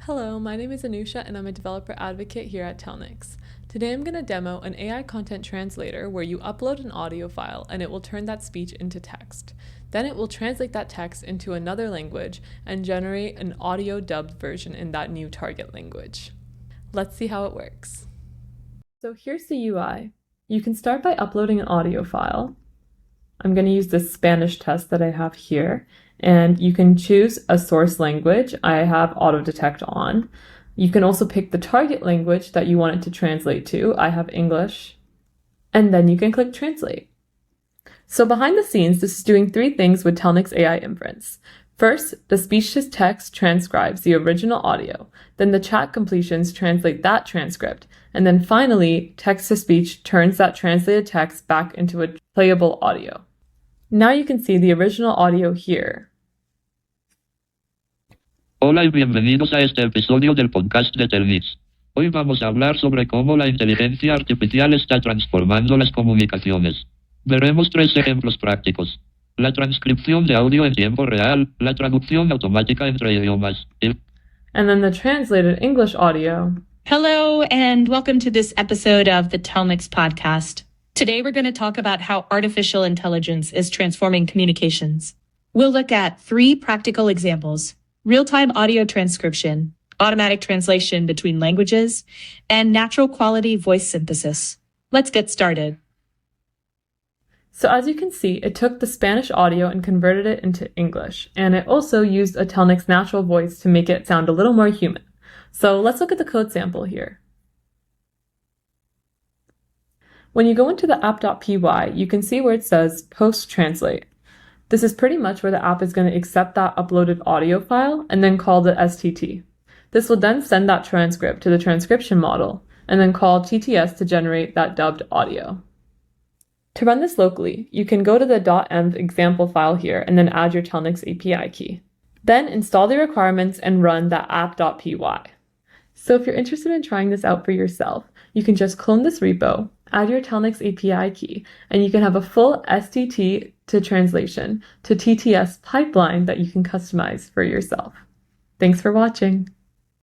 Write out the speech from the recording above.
Hello, my name is Anusha and I'm a developer advocate here at Telnyx. Today I'm going to demo an AI Content Translator where you upload an audio file and it will turn that speech into text. Then it will translate that text into another language and generate an audio dubbed version in that new target language. Let's see how it works. So here's the UI. You can start by uploading an audio file. I'm going to use this Spanish test that I have here, and you can choose a source language. I have auto detect on. You can also pick the target language that you want it to translate to. I have English, and then you can click translate. So behind the scenes, this is doing three things with Telnyx AI inference. First, the speech-to-text transcribes the original audio. Then the chat completions translate that transcript. And then finally, text-to-speech turns that translated text back into a playable audio. Now you can see the original audio here. Hola y bienvenidos a este episodio del podcast de Telnyx. Hoy vamos a hablar sobre cómo la inteligencia artificial está transformando las comunicaciones. Veremos tres ejemplos prácticos: la transcripción de audio en tiempo real, la traducción automática entre idiomas, y And then the translated English audio. Hello, and welcome to this episode of the Telnyx podcast. Today, we're going to talk about how artificial intelligence is transforming communications. We'll look at three practical examples: real-time audio transcription, automatic translation between languages, and natural quality voice synthesis. Let's get started. So as you can see, it took the Spanish audio and converted it into English, and it also used a Telnyx natural voice to make it sound a little more human. So let's look at the code sample here. When you go into the app.py, you can see where it says post-translate. This is pretty much where the app is going to accept that uploaded audio file and then call the STT. This will then send that transcript to the transcription model and then call TTS to generate that dubbed audio. To run this locally, you can go to the .env example file here and then add your Telnyx API key. Then install the requirements and run that app.py. So if you're interested in trying this out for yourself, you can just clone this repo, add your Telnyx API key, and you can have a full STT to translation to TTS pipeline that you can customize for yourself. Thanks for watching.